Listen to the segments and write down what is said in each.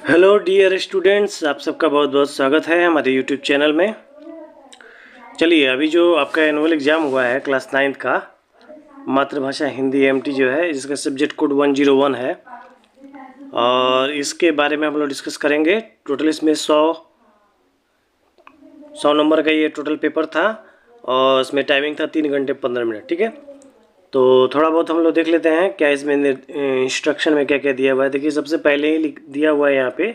Hello dear students, आप सबका बहुत बहुत स्वागत है हमारे यूट्यूब चैनल में। चलिए, अभी जो आपका एनुअल एग्ज़ाम हुआ है क्लास 9th का मातृभाषा हिंदी एमटी जो है, इसका सब्जेक्ट कोड 101 है और इसके बारे में हम लोग डिस्कस करेंगे। टोटल इसमें 100 नंबर का ये टोटल पेपर था और इसमें टाइमिंग था 3 घंटे 15 मिनट। ठीक है, तो थोड़ा बहुत हम लोग देख लेते हैं क्या इसमें इंस्ट्रक्शन में क्या क्या दिया हुआ है। देखिए, सबसे पहले ही दिया हुआ है यहाँ पे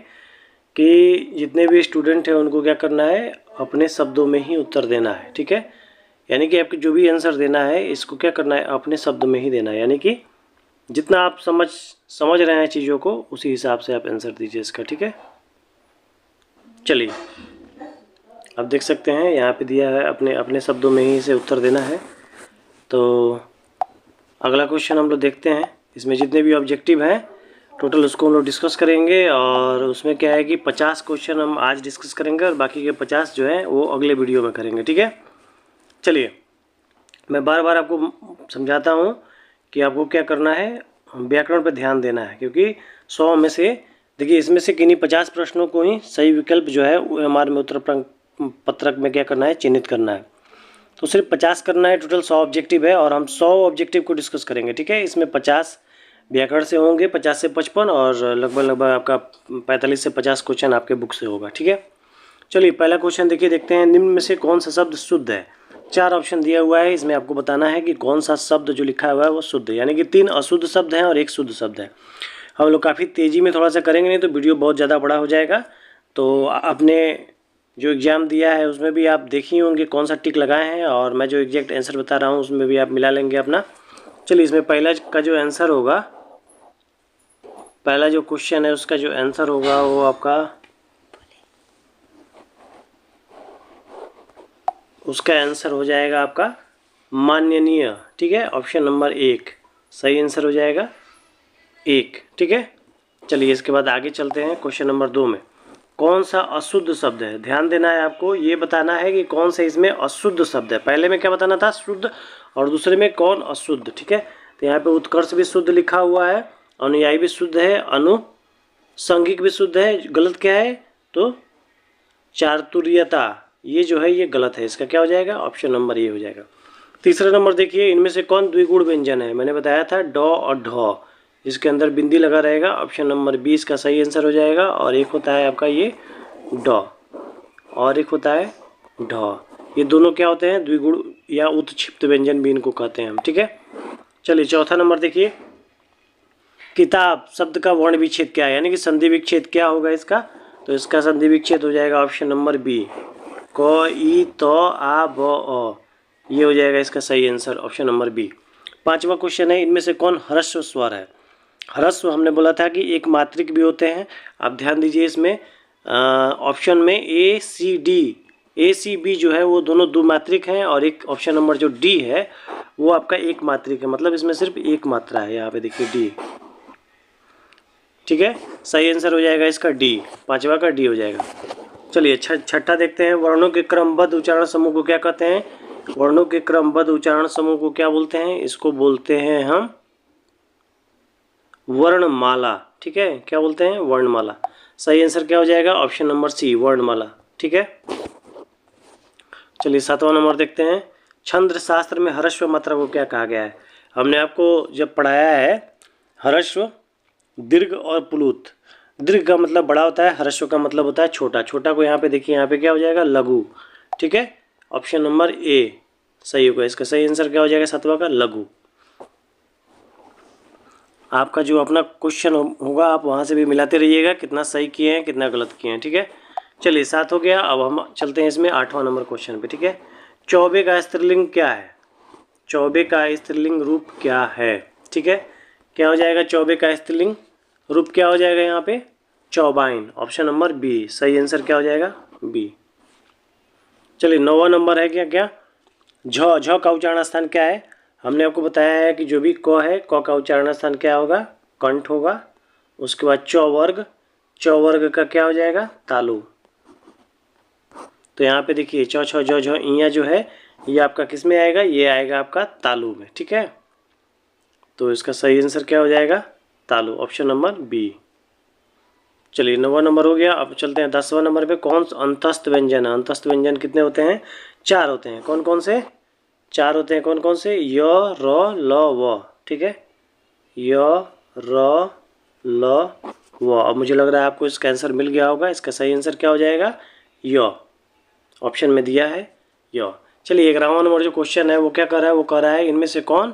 कि जितने भी स्टूडेंट हैं उनको क्या करना है, अपने शब्दों में ही उत्तर देना है। ठीक है, यानी कि आपको जो भी आंसर देना है इसको क्या करना है, अपने शब्द में ही देना है। यानी कि जितना आप समझ रहे हैं चीज़ों को, उसी हिसाब से आप आंसर दीजिए इसका। ठीक है, चलिए अब देख सकते हैं यहाँ पे दिया है अपने अपने शब्दों में ही इसे उत्तर देना है। तो अगला क्वेश्चन हम लोग देखते हैं। इसमें जितने भी ऑब्जेक्टिव हैं टोटल उसको हम लोग डिस्कस करेंगे और उसमें क्या है कि 50 क्वेश्चन हम आज डिस्कस करेंगे और बाकी के 50 जो है वो अगले वीडियो में करेंगे। ठीक है, चलिए मैं बार बार आपको समझाता हूँ कि आपको क्या करना है, व्याकरण पर ध्यान देना है, क्योंकि 100 में से देखिए इसमें से किन्हीं 50 प्रश्नों को ही सही विकल्प जो है वो हमारे में उत्तर पत्रक में क्या करना है, चिन्हित करना है। तो सिर्फ 50 करना है, टोटल 100 ऑब्जेक्टिव है और हम 100 ऑब्जेक्टिव को डिस्कस करेंगे। ठीक है, इसमें 50 व्याकरण से होंगे, 50 से 55 और लगभग आपका 45 से 50 क्वेश्चन आपके बुक से होगा। ठीक है, चलिए पहला क्वेश्चन देखिए, देखते हैं निम्न में से कौन सा शब्द शुद्ध है। 4 ऑप्शन दिया हुआ है, इसमें आपको बताना है कि कौन सा शब्द जो लिखा हुआ है वो शुद्ध है। यानी कि 3 अशुद्ध शब्द हैं और 1 शुद्ध शब्द है। हम लोग काफ़ी तेज़ी में थोड़ा सा करेंगे, नहीं तो वीडियो बहुत ज़्यादा बड़ा हो जाएगा। तो आपने जो एग्ज़ाम दिया है उसमें भी आप देख ही होंगे कौन सा टिक लगाए हैं और मैं जो एग्जैक्ट आंसर बता रहा हूँ उसमें भी आप मिला लेंगे अपना। चलिए, इसमें पहला का जो आंसर होगा, पहला जो क्वेश्चन है उसका जो आंसर होगा वो आपका, उसका आंसर हो जाएगा आपका माननीय। ठीक है, ऑप्शन नंबर 1 सही आंसर हो जाएगा 1। ठीक है, चलिए इसके बाद आगे चलते हैं। क्वेश्चन नंबर 2 में कौन सा अशुद्ध शब्द है, ध्यान देना है आपको, ये बताना है कि कौन सा इसमें अशुद्ध शब्द है। पहले में क्या बताना था, शुद्ध, और दूसरे में कौन अशुद्ध। ठीक है, तो यहाँ पे उत्कर्ष भी शुद्ध लिखा हुआ है, अनुयायी भी शुद्ध है, अनुसंगिक भी शुद्ध है। गलत क्या है, तो चातुर्यता, ये जो है ये गलत है। इसका क्या हो जाएगा, ऑप्शन नंबर ये हो जाएगा। तीसरा नंबर देखिए, इनमें से कौन द्विगुण व्यंजन है। मैंने बताया था ड और ढ, इसके अंदर बिंदी लगा रहेगा। ऑप्शन नंबर 20 का सही आंसर हो जाएगा। और एक होता है आपका ये ड और एक होता है ढ, ये दोनों क्या होते हैं, द्विगुण या उत्क्षिप्त व्यंजन भी इनको कहते हैं हम। ठीक है, चलिए चौथा नंबर देखिए, किताब शब्द का वर्ण विच्छेद क्या है, यानी कि संधि विच्छेद क्या होगा इसका, तो इसका संधि विच्छेद हो जाएगा ऑप्शन नंबर बी, क ई त आ ब अ, ये हो जाएगा इसका सही आंसर, ऑप्शन नंबर बी। पांचवा क्वेश्चन है, इनमें से कौन ह्रस्व स्वर है। ह्रस्व हमने बोला था कि एक मात्रिक भी होते हैं। आप ध्यान दीजिए, इसमें ऑप्शन में ए सी बी जो है वो दोनों दो मात्रिक हैं और एक ऑप्शन नंबर जो डी है वो आपका एक मात्रिक है, मतलब इसमें सिर्फ एक मात्रा है। यहाँ पे देखिए डी। ठीक है, सही आंसर हो जाएगा इसका डी, पांचवा का डी हो जाएगा। चलिए छठा देखते हैं, वर्णों के क्रमबद्ध उच्चारण समूह को क्या कहते हैं। वर्णों के क्रमबद्ध उच्चारण समूह को क्या बोलते हैं, इसको बोलते हैं हम वर्णमाला। ठीक है, क्या बोलते हैं, वर्णमाला। सही आंसर क्या हो जाएगा, ऑप्शन नंबर सी, वर्णमाला। ठीक है, चलिए सातवां नंबर देखते हैं, छंद शास्त्र में ह्रस्व मात्रा को क्या कहा गया है। हमने आपको जब पढ़ाया है ह्रस्व, दीर्घ और प्लुत। दीर्घ का मतलब बड़ा होता है, ह्रस्व का मतलब होता है छोटा। छोटा को यहाँ पे देखिए, यहाँ पे क्या हो जाएगा, लघु। ठीक है, ऑप्शन नंबर ए सही होगा। इसका सही आंसर क्या हो जाएगा, सातवां का लघु। आपका जो अपना क्वेश्चन होगा आप वहाँ से भी मिलाते रहिएगा, कितना सही किए हैं कितना गलत किए हैं। ठीक है, चलिए 7 हो गया। अब हम चलते हैं इसमें 8वां नंबर क्वेश्चन पे। ठीक है, चौबे का स्त्रीलिंग क्या है, चौबे का स्त्रीलिंग रूप क्या है। ठीक है, क्या हो जाएगा, चौबे का स्त्रीलिंग रूप क्या हो जाएगा यहाँ पे, चौबाइन, ऑप्शन नंबर बी, सही आंसर क्या हो जाएगा, बी। चलिए 9वां नंबर है क्या क्या, झ का उच्चारण स्थान क्या है। हमने आपको बताया है कि जो भी क है, क का उच्चारण स्थान क्या होगा, कंठ होगा। उसके बाद चौवर्ग, चौवर्ग का क्या हो जाएगा, तालु। तो यहाँ पे देखिए चौ छ झ झ इया जो है ये आपका किस में आएगा, ये आएगा आपका तालु में। ठीक है, तो इसका सही आंसर क्या हो जाएगा, तालु, ऑप्शन नंबर बी। चलिए 9वां नंबर हो गया। अब चलते हैं 10वां नंबर पे। कौन अंतस्थ व्यंजन है? अंतस्थ व्यंजन कितने होते हैं? 4 होते हैं। कौन कौन से? 4 होते हैं। कौन कौन से? य, र, ल, व। ठीक है, य, र, ल, व। अब मुझे लग रहा है आपको इसका आंसर मिल गया होगा। इसका सही आंसर क्या हो जाएगा? य। ऑप्शन में दिया है य। चलिए 11वां नंबर जो क्वेश्चन है वो क्या कर रहा है? वो कर रहा है इनमें से कौन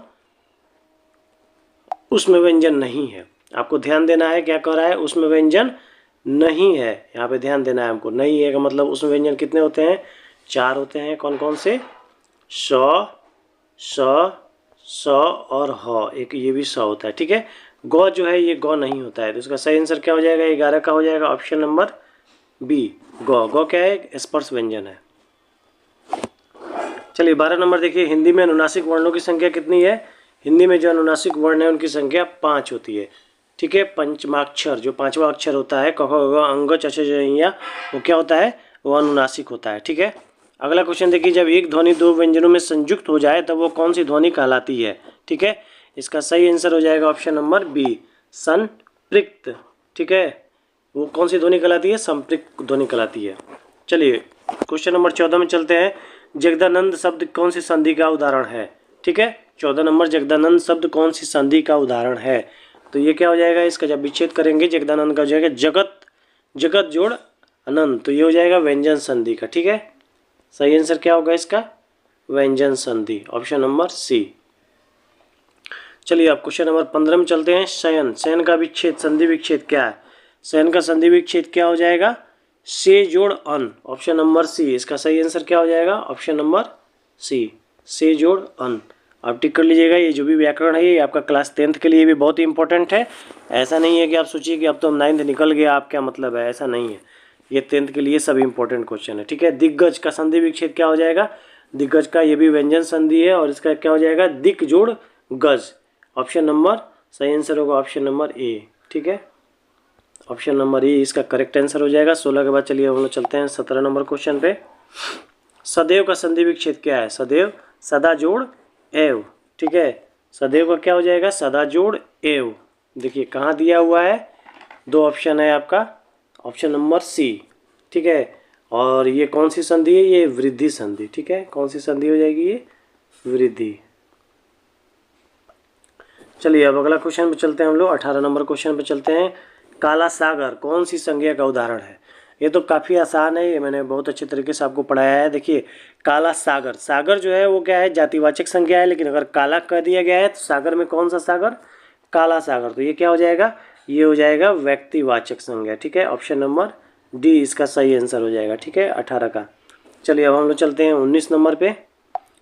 उसमें व्यंजन नहीं है। आपको ध्यान देना है, क्या कर रहा है? उसमें व्यंजन नहीं है। यहाँ पे ध्यान देना है हमको। नहीं है का मतलब उसमें व्यंजन कितने होते हैं? 4 होते हैं। कौन कौन से? स, स और ह। एक ये भी स होता है। ठीक है, गौ जो है ये गौ नहीं होता है। तो इसका सही आंसर क्या हो जाएगा? 11 का हो जाएगा ऑप्शन नंबर बी, गौ। गौ क्या है? स्पर्श व्यंजन है। चलिए 12 नंबर देखिए। हिंदी में अनुनासिक वर्णों की संख्या कितनी है? हिंदी में जो अनुनासिक वर्ण है उनकी संख्या 5 होती है। ठीक है, पंचमाक्षर जो 5वां अक्षर होता है, क, ख, ग, अंग, च, छ, ज, ञ, वो क्या होता है? वो अनुनासिक होता है। ठीक है, अगला क्वेश्चन देखिए। जब एक ध्वनि दो व्यंजनों में संयुक्त हो जाए तब वो कौन सी ध्वनि कहलाती है? ठीक है, इसका सही आंसर हो जाएगा ऑप्शन नंबर बी, संपृक्त। ठीक है, वो कौन सी ध्वनि कहलाती है? संपृक्त ध्वनि कहलाती है। चलिए क्वेश्चन नंबर 14 में चलते हैं। जगदानंद शब्द कौन सी संधि का उदाहरण है? ठीक है, 14 नंबर, जगदानंद शब्द कौन सी संधि का उदाहरण है? तो ये क्या हो जाएगा? इसका जब विच्छेद करेंगे जगदानंद का हो जाएगा जगत, जगत जोड़ अनंत। तो ये हो जाएगा व्यंजन संधि का। ठीक है, सही आंसर क्या होगा इसका? व्यंजन संधि, ऑप्शन नंबर सी। चलिए अब क्वेश्चन नंबर 15 में चलते हैं। शयन, शयन का विच्छेद, संधि विच्छेद क्या है? शयन का संधि विच्छेद क्या हो जाएगा? से जोड़ अन, ऑप्शन नंबर सी। इसका सही आंसर क्या हो जाएगा? ऑप्शन नंबर सी, से जोड़ अन। आप टिक कर लीजिएगा। ये जो भी व्याकरण है ये आपका क्लास 10th के लिए भी बहुत ही इंपॉर्टेंट है। ऐसा नहीं है कि आप सोचिए कि अब तो 9th निकल गया, आप क्या मतलब है, ऐसा नहीं है। ये 10th के लिए सब इंपॉर्टेंट क्वेश्चन है। ठीक है, दिग्गज का संधि विच्छेद क्या हो जाएगा? दिग्गज का ये भी व्यंजन संधि है और इसका क्या हो जाएगा? दिक जोड़ गज। ऑप्शन नंबर सही आंसर होगा ऑप्शन नंबर ए। ठीक है, ऑप्शन नंबर ए इसका करेक्ट आंसर हो जाएगा। 16 के बाद चलिए हम लोग चलते हैं 17 नंबर क्वेश्चन पे। सदैव का संधि विच्छेद क्या है? सदैव, सदा जोड़ एव। ठीक है, सदैव का क्या हो जाएगा? सदा जोड़ एव। देखिए कहाँ दिया हुआ है? 2 ऑप्शन है आपका, ऑप्शन नंबर सी। ठीक है, और ये कौन सी संधि है? ये वृद्धि संधि। ठीक है, कौन सी संधि हो जाएगी? ये वृद्धि। चलिए अब अगला क्वेश्चन पे चलते हैं हम लोग। 18 नंबर क्वेश्चन पे चलते हैं। काला सागर कौन सी संज्ञा का उदाहरण है? ये तो काफ़ी आसान है, ये मैंने बहुत अच्छे तरीके से आपको पढ़ाया है। देखिए काला सागर, सागर जो है वो क्या है? जातिवाचक संज्ञा है, लेकिन अगर काला कह दिया गया है तो सागर में कौन सा सागर? काला सागर। तो ये क्या हो जाएगा? ये हो जाएगा व्यक्तिवाचक संज्ञा। ठीक है, ऑप्शन नंबर डी इसका सही आंसर हो जाएगा। ठीक है, 18 का। चलिए अब हम लोग चलते हैं 19 नंबर पे।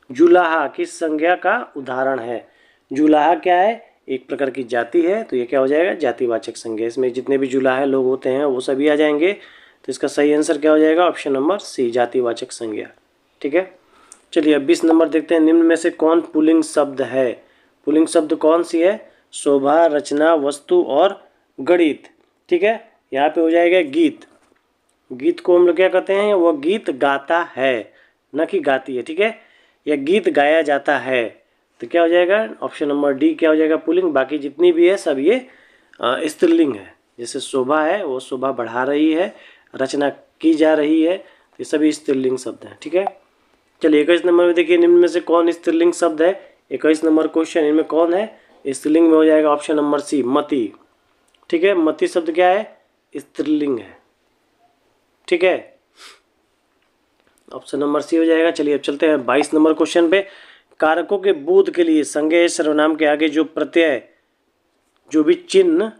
जुलाहा किस संज्ञा का उदाहरण है? जुलाहा क्या है? एक प्रकार की जाति है, तो ये क्या हो जाएगा? जातिवाचक संज्ञा। इसमें जितने भी जुलाहा लोग होते हैं वो सभी आ जाएंगे। तो इसका सही आंसर क्या हो जाएगा? ऑप्शन नंबर सी, जातिवाचक संज्ञा। ठीक है, चलिए अब 20 नंबर देखते हैं। निम्न में से कौन पुल्लिंग शब्द है? पुल्लिंग शब्द कौन सी है? शोभा, रचना, वस्तु और गणित। ठीक है, यहाँ पे हो जाएगा गीत। गीत को हम लोग क्या कहते हैं? वह गीत गाता है, न कि गाती है। ठीक है, यह गीत गाया जाता है। तो क्या हो जाएगा? ऑप्शन नंबर डी क्या हो जाएगा? पुल्लिंग। बाकी जितनी भी है सब ये स्त्रीलिंग है। जैसे शोभा है वो शोभा बढ़ा रही है, रचना की जा रही है, तो ये सभी स्त्रीलिंग शब्द हैं। ठीक है, चलिए 21 नंबर में देखिए। निम्न में से कौन स्त्रीलिंग शब्द है? 21 नंबर क्वेश्चन, इनमें कौन है? स्त्रीलिंग में हो जाएगा ऑप्शन नंबर सी, मति। ठीक है, मति शब्द क्या है? स्त्रीलिंग है। ठीक है, ऑप्शन नंबर सी हो जाएगा। चलिए अब चलते हैं 22 नंबर क्वेश्चन पे। कारकों के बोध के लिए संज्ञेय सर्वनाम के आगे जो प्रत्यय, जो भी चिन्ह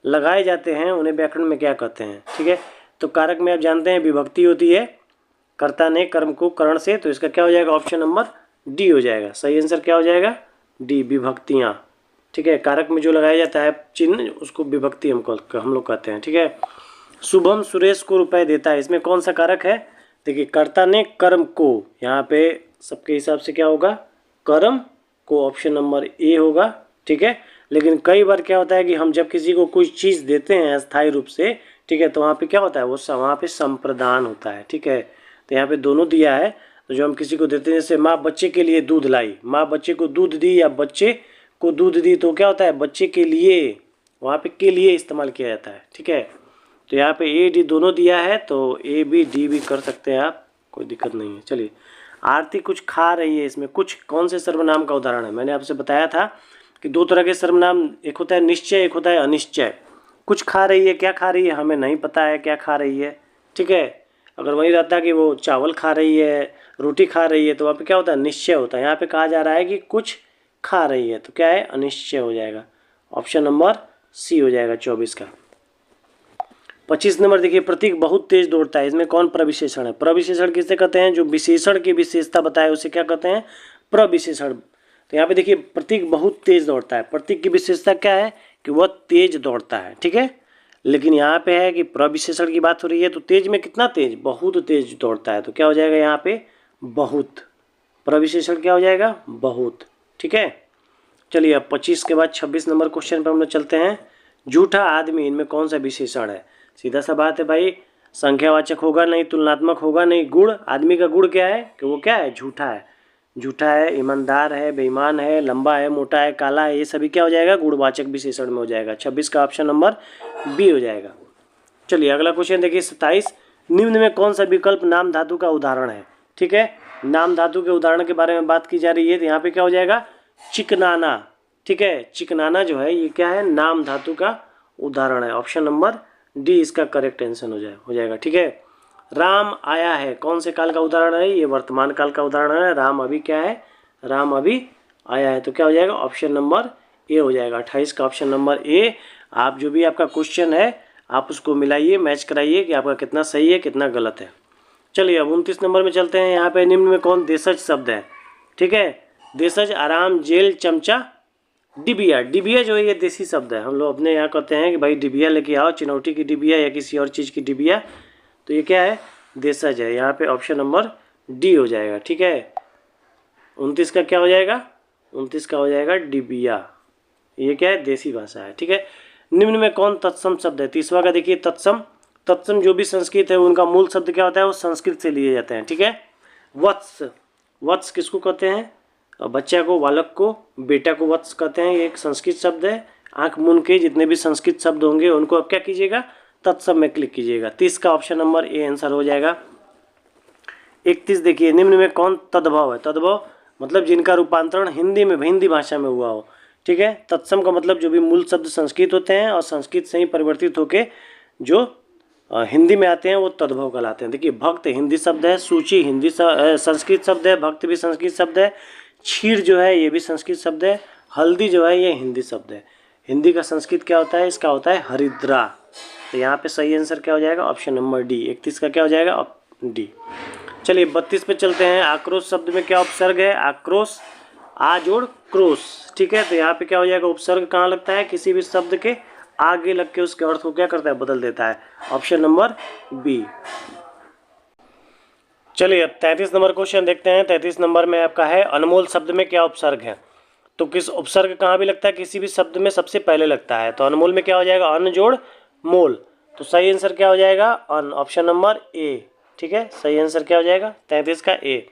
लगाए जाते हैं उन्हें व्याकरण में क्या कहते हैं? ठीक है, तो कारक में आप जानते हैं विभक्ति होती है, कर्ता ने कर्म को करण से, तो इसका क्या हो जाएगा? ऑप्शन नंबर डी हो जाएगा। सही आंसर क्या हो जाएगा? डी, विभक्तियाँ। ठीक है, कारक में जो लगाया जाता है चिन्ह उसको विभक्ति हम लोग कहते हैं। ठीक है, शुभम सुरेश को रुपए देता है, इसमें कौन सा कारक है? देखिए कर्ता ने कर्म को, यहाँ पे सबके हिसाब से क्या होगा? कर्म को, ऑप्शन नंबर ए होगा। ठीक है, लेकिन कई बार क्या होता है कि हम जब किसी को कोई चीज़ देते हैं अस्थायी रूप से, ठीक है, तो वहाँ पे क्या होता है? वो वहाँ पे संप्रदान होता है। ठीक है, तो यहाँ पे दोनों दिया है। तो जो हम किसी को देते हैं, जैसे माँ बच्चे के लिए दूध लाई, माँ बच्चे को दूध दी या बच्चे को दूध दी, तो क्या होता है? बच्चे के लिए, वहाँ पे के लिए इस्तेमाल किया जाता है। ठीक है, तो यहाँ पे ए डी दोनों दिया है, तो ए बी डी भी कर सकते हैं आप, कोई दिक्कत नहीं है। चलिए, आरती कुछ खा रही है, इसमें कुछ कौन से सर्वनाम का उदाहरण है? मैंने आपसे बताया था कि दो तरह के सर्वनाम, एक होता है निश्चय, एक होता है अनिश्चय। कुछ खा रही है, क्या खा रही है हमें नहीं पता है क्या खा रही है, ठीक है। अगर वही रहता कि वो चावल खा रही है, रोटी खा रही है, तो वहाँ पे क्या होता है? निश्चय होता है। यहाँ पे कहा जा रहा है कि कुछ खा रही है, तो क्या है? अनिश्चय हो जाएगा। ऑप्शन नंबर सी हो जाएगा 24 का। 25 नंबर देखिए, प्रतीक बहुत तेज दौड़ता है, इसमें कौन प्रविशेषण है? प्रविशेषण किसे कहते हैं? जो विशेषण की विशेषता बताए उसे क्या कहते हैं? प्रविशेषण। तो यहाँ पे देखिए, प्रतीक बहुत तेज दौड़ता है, प्रतीक की विशेषता क्या है? कि वह तेज दौड़ता है, ठीक है। लेकिन यहाँ पे है कि प्रविशेषण की बात हो रही है, तो तेज में कितना तेज? बहुत तेज दौड़ता है, तो क्या हो जाएगा यहाँ पे? बहुत। प्रविशेषण क्या हो जाएगा? बहुत, ठीक है। चलिए, अब 25 के बाद 26 नंबर क्वेश्चन पर हम लोग चलते हैं। झूठा आदमी, इनमें कौन सा विशेषण है? सीधा सा बात है भाई, संख्यावाचक होगा नहीं, तुलनात्मक होगा नहीं। गुण, आदमी का गुण क्या है? कि वो क्या है? झूठा है। झूठा है, ईमानदार है, बेईमान है, लंबा है, मोटा है, काला है, ये सभी क्या हो जाएगा? गुणवाचक विशेषण में हो जाएगा। 26 का ऑप्शन नंबर बी हो जाएगा। चलिए, अगला क्वेश्चन देखिए 27। निम्न में कौन सा विकल्प नाम धातु का उदाहरण है? ठीक है, नाम धातु के उदाहरण के बारे में बात की जा रही है, तो यहाँ पे क्या हो जाएगा? चिकनाना, ठीक है। चिकनाना जो है ये क्या है? नाम धातु का उदाहरण है। ऑप्शन नंबर डी इसका करेक्ट आंसर हो जाएगा, ठीक है। राम आया है, कौन से काल का उदाहरण है? ये वर्तमान काल का उदाहरण है। राम अभी क्या है? राम अभी आया है, तो क्या हो जाएगा? ऑप्शन नंबर ए हो जाएगा। 28 का ऑप्शन नंबर ए। आप जो भी आपका क्वेश्चन है आप उसको मिलाइए, मैच कराइए कि आपका कितना सही है कितना गलत है। चलिए, अब 29 नंबर में चलते हैं। यहाँ पे निम्न में कौन देशज शब्द है? ठीक है, देशज आराम, जेल, चमचा, डिबिया। डिबिया जो है ये देसी शब्द है, हम लोग अपने यहाँ कहते हैं कि भाई डिबिया लेके आओ, चिनौटी की डिबिया या किसी और चीज़ की डिबिया, तो ये क्या है? देशज है। यहाँ पे ऑप्शन नंबर डी हो जाएगा, ठीक है। 29 का क्या हो जाएगा? 29 का हो जाएगा डिबिया। ये क्या है? देसी भाषा है, ठीक है। निम्न में कौन तत्सम शब्द है? 30वां का देखिए, तत्सम। तत्सम जो भी संस्कृत है उनका मूल शब्द क्या होता है? वो संस्कृत से लिए जाते हैं, ठीक है। वत्स, वत्स किसको कहते हैं? बच्चा को, बालक को, बेटा को वत्स कहते हैं। ये एक संस्कृत शब्द है। आंख मूंद के जितने भी संस्कृत शब्द होंगे उनको अब क्या कीजिएगा? तत्सम में क्लिक कीजिएगा। 30 का ऑप्शन नंबर ए आंसर हो जाएगा। 31 देखिए, निम्न में कौन तद्भव है? तद्भव मतलब जिनका रूपांतरण हिंदी में, हिंदी भाषा में हुआ हो, ठीक है। तत्सम का मतलब जो भी मूल शब्द संस्कृत होते हैं और संस्कृत से ही परिवर्तित होके जो हिंदी में आते हैं वो तद्भव कहलाते हैं। देखिए, भक्त हिंदी शब्द है, सूची हिंदी संस्कृत शब्द है, भक्त भी संस्कृत शब्द है, क्षीर जो है ये भी संस्कृत शब्द है, हल्दी जो है ये हिंदी शब्द है। हिंदी का संस्कृत क्या होता है? इसका होता है हरिद्रा। तो यहाँ पे सही आंसर क्या हो जाएगा? Option number D. 31 का क्या हो जाएगा? डी। चलिए, 32 पे चलते हैं। आक्रोश शब्द में क्या उपसर्ग है? आक्रोश, आ जोड़ क्रोश, ठीक है। तो यहाँ पे क्या हो जाएगा? उपसर्ग कहाँ लगता है? किसी भी शब्द के आगे लग के उसके अर्थ को क्या करता है? बदल देता है। Option number B. चलिए, अब 33 नंबर क्वेश्चन देखते हैं। 33 नंबर में आपका है, अनमोल शब्द में क्या उपसर्ग है? तो किस उपसर्ग कहाँ भी लगता है? किसी भी शब्द में सबसे पहले लगता है। तो अनमोल में क्या हो जाएगा? अन जोड़ मोल। तो सही आंसर क्या हो जाएगा? अन, ऑप्शन नंबर ए, ठीक है। सही आंसर क्या हो जाएगा? 33 का ए।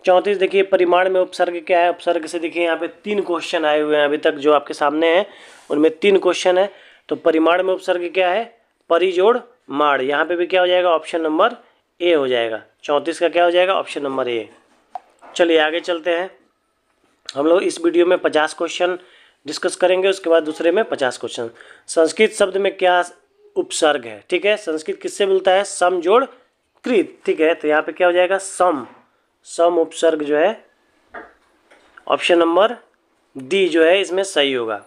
34 देखिए, परिमाण में उपसर्ग क्या है? उपसर्ग से देखिए यहाँ पे 3 क्वेश्चन आए हुए हैं अभी तक जो आपके सामने हैं, उनमें 3 क्वेश्चन है। तो परिमाण में उपसर्ग क्या है? परिजोड़ माड़। यहाँ पे भी क्या हो जाएगा? ऑप्शन नंबर ए हो जाएगा। 34 का क्या हो जाएगा? Option number A. चलिए, आगे चलते हैं। हम लोग इस वीडियो में 50 क्वेश्चन डिस्कस करेंगे, उसके बाद दूसरे में 50 क्वेश्चन। संस्कृत शब्द में क्या उपसर्ग है? ठीक है, संस्कृत किससे मिलता है? सम जोड़ कृत, ठीक है। तो यहाँ पे क्या हो जाएगा? सम, सम उपसर्ग जो है ऑप्शन नंबर डी जो है इसमें सही होगा।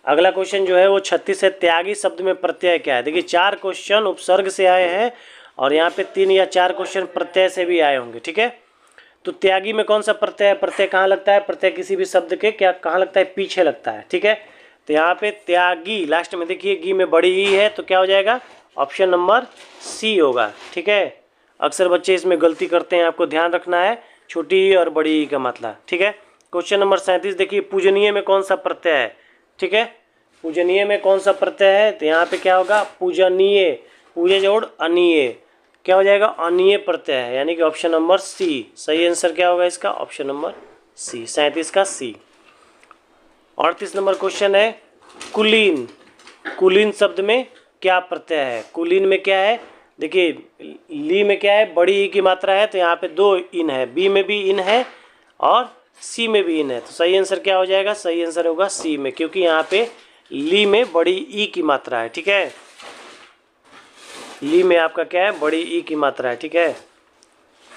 अगला क्वेश्चन जो है वो 36 है। त्यागी शब्द में प्रत्यय क्या है? देखिए, 4 क्वेश्चन उपसर्ग से आए हैं और यहाँ पे 3 या 4 क्वेश्चन प्रत्यय से भी आए होंगे, ठीक है। तो त्यागी में कौन सा प्रत्यय है? प्रत्यय कहाँ लगता है? प्रत्यय किसी भी शब्द के क्या कहाँ लगता है? पीछे लगता है, ठीक है। तो यहाँ पे त्यागी लास्ट में देखिए, गी में बड़ी ई है, तो क्या हो जाएगा? ऑप्शन नंबर सी होगा, ठीक है। अक्सर बच्चे इसमें गलती करते हैं, आपको ध्यान रखना है, छोटी ई और बड़ी ई का मतलब, ठीक है। क्वेश्चन नंबर 37 देखिए, पूजनीय में कौन सा प्रत्यय है? ठीक है, पूजनीय में कौन सा प्रत्यय है? तो यहाँ पे क्या होगा? पूजनीय, पूजे जोड़ अनीय, क्या हो जाएगा? अनीय प्रत्यय है, यानी कि ऑप्शन नंबर सी। सही आंसर क्या होगा इसका? ऑप्शन नंबर सी, 37 का सी। 38 नंबर क्वेश्चन है, कुलीन। कुलीन शब्द में क्या प्रत्यय है। कुलीन में क्या है, देखिए ली में क्या है, बड़ी ई की मात्रा है, तो यहाँ पे 2 इन है, बी में भी इन है और सी में भी इन है, तो सही आंसर क्या हो जाएगा, सही आंसर होगा सी में, क्योंकि यहाँ पे ली में बड़ी ई की मात्रा है। ठीक है, ली में आपका क्या है, बड़ी ई की मात्रा है। ठीक है,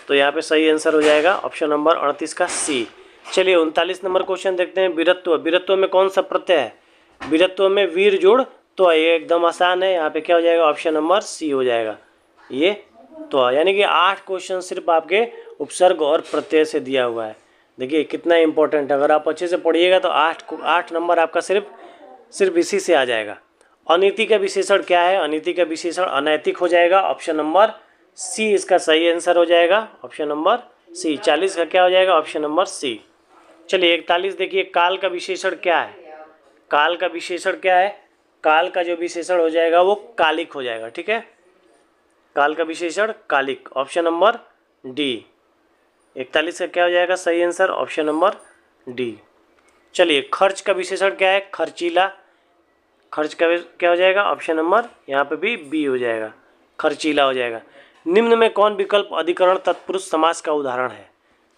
तो यहाँ पे सही आंसर हो जाएगा ऑप्शन नंबर 38 का सी। चलिए 39 नंबर क्वेश्चन देखते हैं। वीरत्व, वीरत्व में कौन सा प्रत्यय है, वीरत्व में वीर जोड़ तो ये एकदम आसान है, यहाँ पे क्या हो जाएगा, ऑप्शन नंबर सी हो जाएगा ये तो, यानी कि 8 क्वेश्चन सिर्फ आपके उपसर्ग और प्रत्यय से दिया हुआ है। देखिए कितना इंपॉर्टेंट है, अगर आप अच्छे से पढ़िएगा तो 8 नंबर आपका सिर्फ इसी से आ जाएगा। अनीति का विशेषण क्या है, अनीति का विशेषण अनैतिक हो जाएगा, ऑप्शन नंबर सी इसका सही आंसर हो जाएगा, ऑप्शन नंबर सी। 40 का क्या हो जाएगा, ऑप्शन नंबर सी। चलिए 41 देखिए, काल का विशेषण क्या है, काल का विशेषण क्या है, काल का जो विशेषण हो जाएगा वो कालिक हो जाएगा। ठीक है, काल का विशेषण कालिक, ऑप्शन नंबर डी। 41 का क्या हो जाएगा सही आंसर, ऑप्शन नंबर डी। चलिए खर्च का विशेषण क्या है, खर्चीला, खर्च का क्या हो जाएगा, ऑप्शन नंबर यहाँ पे भी बी हो जाएगा, खर्चीला हो जाएगा। निम्न में कौन विकल्प अधिकरण तत्पुरुष समास का उदाहरण है।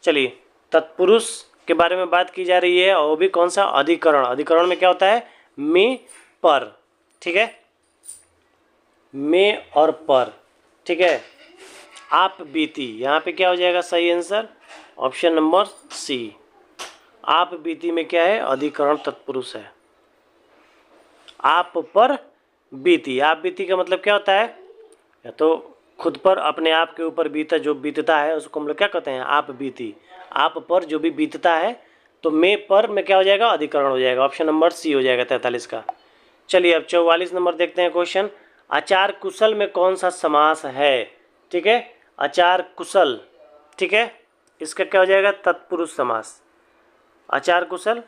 चलिए तत्पुरुष के बारे में बात की जा रही है और वो भी कौन सा, अधिकरण। अधिकरण में क्या होता है, में पर। ठीक है, में और पर। ठीक है, आप बीती, यहाँ पे क्या हो जाएगा सही आंसर, ऑप्शन नंबर सी। आप बीती में क्या है, अधिकरण तत्पुरुष है। आप पर बीती, आप बीती का मतलब क्या होता है, या तो खुद पर, अपने आप के ऊपर बीता, जो बीतता है उसको हम लोग क्या कहते हैं, आप बीती। आप पर जो भी बीतता है, तो मैं पर में क्या हो जाएगा, अधिकरण हो जाएगा, ऑप्शन नंबर सी हो जाएगा 43 का। चलिए अब 44 नंबर देखते हैं क्वेश्चन। आचार कुशल में कौन सा समास है। ठीक है, आचार कुशल, ठीक है, इसका क्या हो जाएगा, तत्पुरुष समास। आचार कुशल,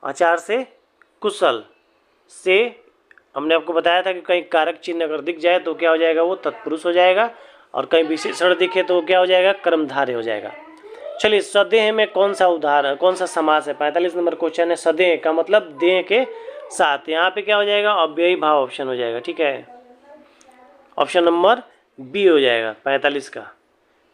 आचार से कुशल से, हमने आपको बताया था कि कहीं कारक चिन्ह अगर दिख जाए तो क्या हो जाएगा, वो तत्पुरुष हो जाएगा, और कहीं विशेषण दिखे तो क्या हो जाएगा, कर्मधारय हो जाएगा। चलिए सदेह में कौन सा उदाहरण, कौन सा समास है, 45 नंबर क्वेश्चन है। सदेह का मतलब देह के साथ, यहाँ पे क्या हो जाएगा, अव्ययी भाव ऑप्शन हो जाएगा। ठीक है, ऑप्शन नंबर बी हो जाएगा 45 का।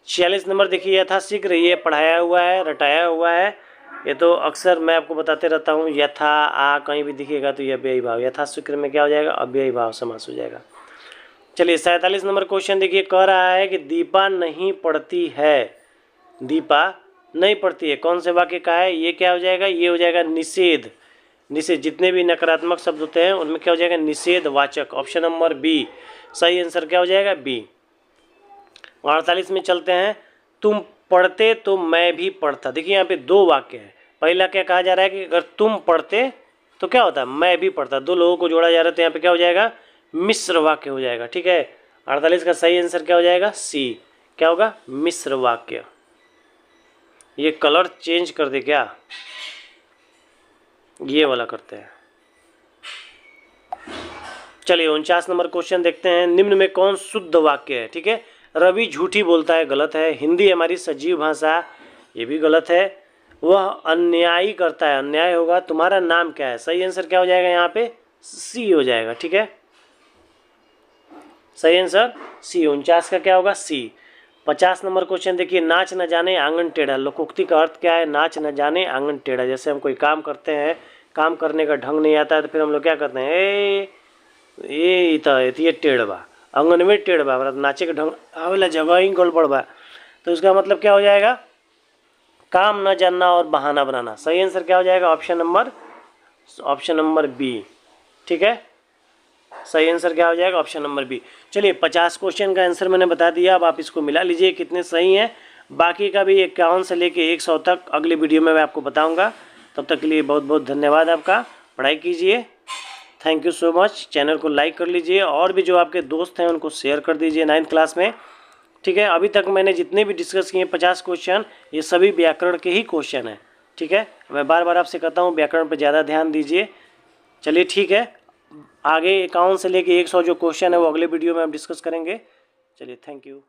46 नंबर देखिए, यथाशीघ्र, ये पढ़ाया हुआ है, रटाया हुआ है, ये तो अक्सर मैं आपको बताते रहता हूँ। यथा आ कहीं भी दिखेगा तो ये अव्ययी भाव, यथाशीघ्र में क्या हो जाएगा, अव्ययी भाव समास हो जाएगा। चलिए 47 नंबर क्वेश्चन देखिए, कह रहा है कि दीपा नहीं पढ़ती है, दीपा नहीं पढ़ती है, कौन से वाक्य का है, ये क्या हो जाएगा, ये हो जाएगा निषेध। निषेध, जितने भी नकारात्मक शब्द होते हैं उनमें क्या हो जाएगा, निषेध वाचक, ऑप्शन नंबर बी। सही आंसर क्या हो जाएगा, बी। 48 में चलते हैं, तुम पढ़ते तो मैं भी पढ़ता। देखिए यहाँ पे 2 वाक्य है, पहला क्या कहा जा रहा है कि अगर तुम पढ़ते तो क्या होता है, मैं भी पढ़ता, 2 लोगों को जोड़ा जा रहा है, तो यहाँ पे क्या हो जाएगा, मिश्र वाक्य हो जाएगा। ठीक है, 48 का सही आंसर क्या हो जाएगा, सी। क्या होगा, मिश्र वाक्य। ये कलर चेंज कर दे क्या, ये वाला करते हैं। चलिए 49 नंबर क्वेश्चन देखते हैं, निम्न में कौन शुद्ध वाक्य है। ठीक है, रवि झूठी बोलता है, गलत है। हिंदी हमारी सजीव भाषा, ये भी गलत है। वह अन्यायी करता है, अन्याय होगा। तुम्हारा नाम क्या है, सही आंसर क्या हो जाएगा, यहाँ पे सी हो जाएगा। ठीक है, सही आंसर सी। 49 का क्या होगा, सी। 50 नंबर क्वेश्चन देखिए, नाच न जाने आंगन टेढ़ा। लोकोक्ति का अर्थ क्या है, नाच न जाने आंगन टेढ़ा। जैसे हम कोई काम करते हैं, काम करने का ढंग नहीं आता है, तो फिर हम लोग क्या करते हैं, ये टेढ़ बा, आंगन में टेढ़ बा, मतलब नाचे के ढंग आवेला, जगह ही गड़बड़ बा, तो इसका मतलब क्या हो जाएगा, काम न जानना और बहाना बनाना। सही आंसर क्या हो जाएगा, ऑप्शन नंबर बी। ठीक है, सही आंसर क्या हो जाएगा, ऑप्शन नंबर बी। चलिए 50 क्वेश्चन का आंसर मैंने बता दिया, अब आप इसको मिला लीजिए कितने सही हैं। बाकी का भी 51 से लेके 100 तक अगले वीडियो में मैं आपको बताऊंगा। तब तक के लिए बहुत बहुत धन्यवाद आपका, पढ़ाई कीजिए। Thank you so much. Channel को लाइक कर लीजिए, और भी जो आपके दोस्त हैं उनको शेयर कर दीजिए 9th क्लास में। ठीक है, अभी तक मैंने जितने भी डिस्कस किए 50 क्वेश्चन, ये सभी व्याकरण के ही क्वेश्चन हैं। ठीक है, मैं बार बार आपसे कहता हूँ व्याकरण पर ज़्यादा ध्यान दीजिए। चलिए ठीक है, आगे 51 से लेके 100 जो क्वेश्चन है वो अगले वीडियो में हम डिस्कस करेंगे। चलिए थैंक यू।